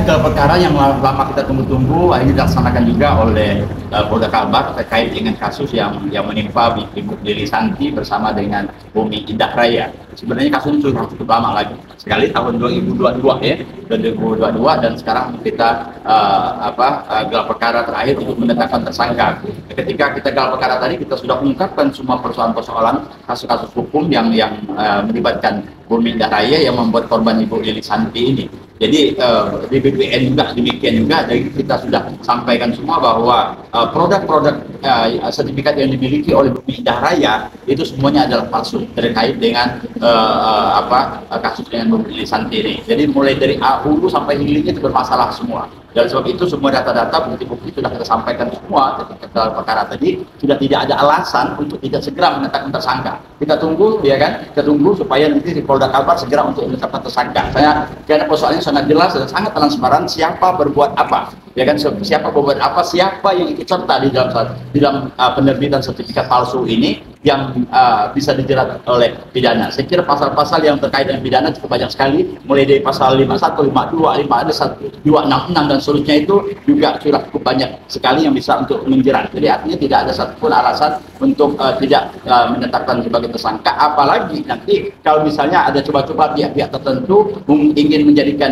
Selanjutnya gelar perkara yang lama kita tunggu-tunggu akhirnya dilaksanakan juga oleh Polda Kalbar terkait dengan kasus yang menimpa Ibu Lili Santi bersama dengan Bumi Indah Raya. Sebenarnya kasus itu sudah cukup lama lagi, sekali tahun 2022 ya, 2022, dan sekarang kita gelar perkara terakhir untuk menetapkan tersangka. Ketika kita gelar perkara tadi kita sudah ungkapkan semua persoalan-persoalan kasus-kasus hukum yang melibatkan Bumi Indah Raya yang membuat korban Ibu Lili Santi ini. Jadi di BPN juga demikian juga, jadi kita sudah sampaikan semua bahwa produk-produk sertifikat yang dimiliki oleh Bumi Indah Raya itu semuanya adalah palsu terkait dengan kasus dengan Bumi Lili Santi ini. Jadi mulai dari hulu sampai hilirnya itu bermasalah semua. Dan sebab itu semua data-data bukti-bukti sudah kita sampaikan semua ketika perkara tadi, sudah tidak ada alasan untuk tidak segera menetapkan tersangka. Kita tunggu, ya kan? Kita tunggu supaya nanti di Polda Kalbar segera untuk menetapkan tersangka. Karena persoalannya sangat jelas dan sangat transparan siapa berbuat apa, ya kan? Siapa berbuat apa, siapa yang ikut serta di dalam penerbitan sertifikat palsu ini yang bisa dijerat oleh pidana. Saya kira pasal-pasal yang terkait dengan pidana cukup banyak sekali, mulai dari pasal 51, 52, 51, 266 dan seterusnya itu juga sudah cukup banyak sekali yang bisa untuk menjerat. Jadi artinya tidak ada satupun alasan untuk tidak menetapkan sebagai tersangka, apalagi nanti kalau misalnya ada coba-coba pihak-pihak tertentu ingin menjadikan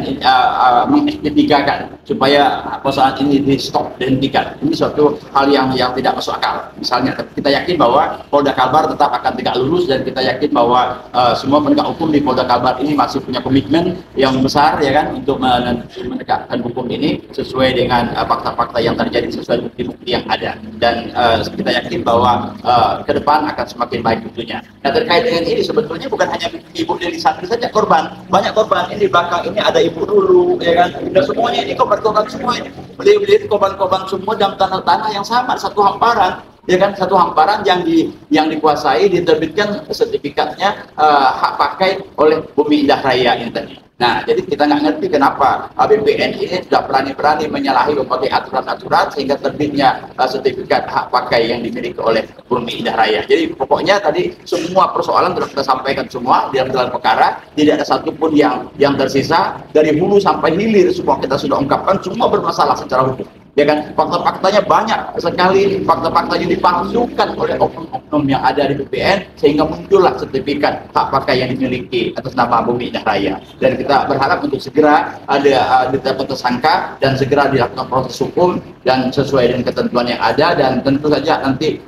menginvestigasikan supaya persoalan ini di stop, dihentikan. Ini suatu hal yang tidak masuk akal. Misalnya kita yakin bahwa Polda Kalbar tetap akan tegak lurus, dan kita yakin bahwa semua penegak hukum di Polda Kalbar ini masih punya komitmen yang besar, ya kan, untuk menegakkan hukum ini sesuai dengan fakta-fakta yang terjadi, sesuai bukti-bukti yang ada, dan kita yakin bahwa ke depan akan semakin baik tentunya. Nah, terkait dengan ini sebetulnya bukan hanya Ibu Lili Santi saja korban, banyak korban ini. Di belakang ini ada Ibu Lulu, ya kan, dan semuanya ini korban-korban semua ini. Beliau-beliau korban-korban semua dalam tanah-tanah yang sama, satu hamparan, ya kan, satu hamparan yang dikuasai, diterbitkan sertifikatnya hak pakai oleh Bumi Indah Raya ini tadi. Nah, jadi kita nggak ngerti kenapa BPN ini sudah berani-berani menyalahi berbagai aturan-aturan sehingga terbitnya sertifikat hak pakai yang dimiliki oleh Bumi Indah Raya. Jadi pokoknya tadi semua persoalan sudah kita sampaikan semua di dalam gelar perkara, tidak ada satupun yang tersisa, dari hulu sampai hilir semua kita sudah ungkapkan, semua bermasalah secara hukum. Ya kan, fakta-faktanya banyak sekali, fakta-faktanya dipalsukan oleh oknum-oknum yang ada di BPN sehingga muncullah sertifikat hak pakai yang dimiliki atas nama Bumi Indah Raya. Dan kita berharap untuk segera ada ditetapkan tersangka dan segera dilakukan proses hukum dan sesuai dengan ketentuan yang ada. Dan tentu saja nanti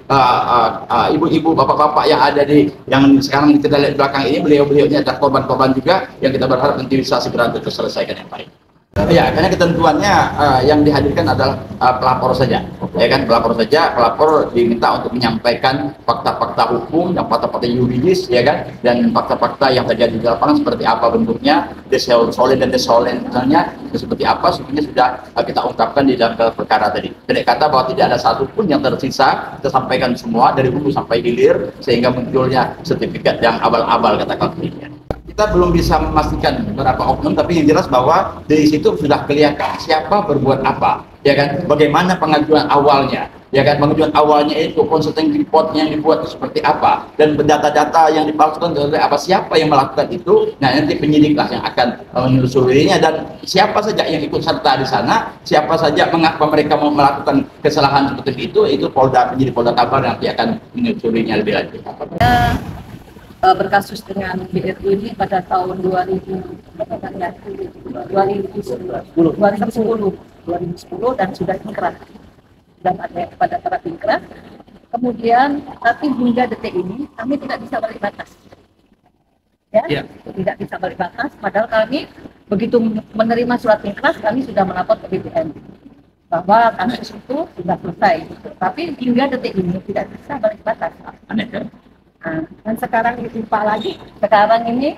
ibu-ibu, bapak-bapak yang ada yang sekarang kita lihat di belakang ini, beliau-beliaunya ada korban-korban juga yang kita berharap nanti bisa segera terselesaikan yang baik. Ya, karena ketentuannya yang dihadirkan adalah pelapor saja, ya kan, pelapor diminta untuk menyampaikan fakta-fakta hukum, yang fakta-fakta yuridis, ya kan, dan fakta-fakta yang terjadi di lapangan seperti apa bentuknya, desolen dan desolen misalnya seperti apa, semuanya sudah kita ungkapkan di dalam perkara tadi. Tidak kata bahwa tidak ada satupun yang tersisa, kita sampaikan semua dari hulu sampai hilir sehingga munculnya sertifikat yang abal-abal katakan demikian. Kita belum bisa memastikan berapa oknum, tapi yang jelas bahwa dari situ sudah kelihatan siapa berbuat apa, ya kan, bagaimana pengajuan awalnya, ya kan, pengajuan awalnya itu consulting report yang dibuat seperti apa, dan data-data yang dipalsukan oleh apa, siapa yang melakukan itu. Nah, nanti penyidiklah yang akan menelusurinya, dan siapa saja yang ikut serta di sana, siapa saja mengapa mereka mau melakukan kesalahan seperti itu penyidik Polda Kalbar nanti akan menelusurinya lebih lanjut. Berkasus dengan BRI ini pada tahun 2010 dan sudah ingkrah, dan ada pada taraf ingkrah. Kemudian tapi hingga detik ini kami tidak bisa balik batas, tidak bisa balik batas, padahal kami begitu menerima surat ingkrah kami sudah melapor ke BPN bahwa kasus itu sudah selesai, tapi hingga detik ini tidak bisa balik batas. Aneh kan? Dan sekarang ditimpa lagi, sekarang ini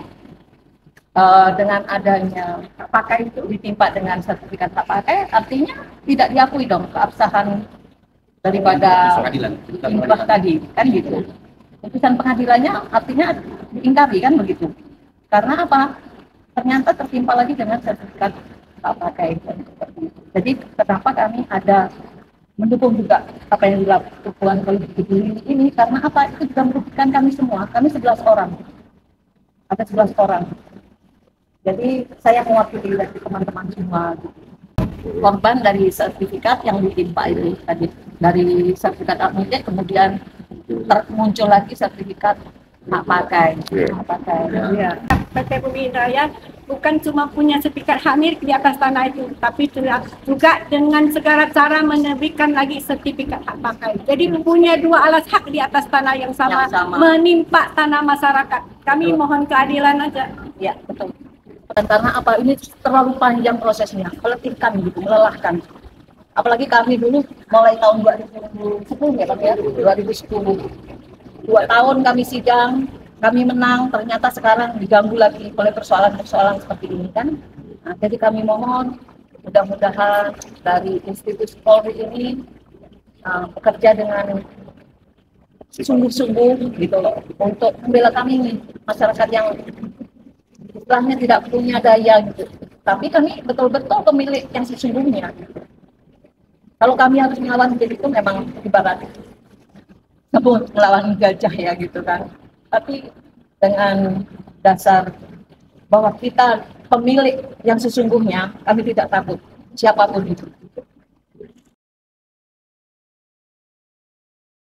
dengan adanya hak pakai itu ditimpa dengan sertifikat hak pakai, artinya tidak diakui dong keabsahan daripada ingkrah tadi, kan gitu. Putusan pengadilannya artinya diingkari, kan begitu. Karena apa? Ternyata tertimpa lagi dengan sertifikat hak pakai. Jadi kenapa kami ada mendukung juga apa yang dilakukan oleh Ibu ini, karena apa, itu juga merugikan kami semua. Kami 11 orang, ada 11 orang. Jadi saya mewakili dari teman-teman semua gitu. korban dari sertifikat yang ditimpa itu tadi, dari sertifikat hak milik kemudian muncul lagi sertifikat hak pakai. Hak pakai. Ya. PT Bumi Raya bukan cuma punya sertifikat hak milik di atas tanah itu, tapi juga dengan segala cara menerbitkan lagi sertifikat hak pakai. Jadi mempunyai dua alas hak di atas tanah yang sama, menimpa tanah masyarakat. Kami mohon keadilan aja. Ya, betul. Dan karena apa, ini terlalu panjang prosesnya, melelahkan gitu, melelahkan. Apalagi kami dulu mulai tahun 2010 ya Pak ya, 2010. 2 tahun kami sidang, kami menang, ternyata sekarang diganggu lagi oleh persoalan-persoalan seperti ini kan. Nah, jadi kami mohon mudah-mudahan dari institusi Polri ini bekerja dengan sungguh-sungguh gitu loh untuk membela kami nih, masyarakat yang istilahnya tidak punya daya gitu. Tapi kami betul-betul pemilik yang sesungguhnya. Kalau kami harus melawan itu memang ibarat kebun melawan gajah ya gitu kan. Tapi dengan dasar bahwa kita pemilik yang sesungguhnya, kami tidak takut siapapun itu.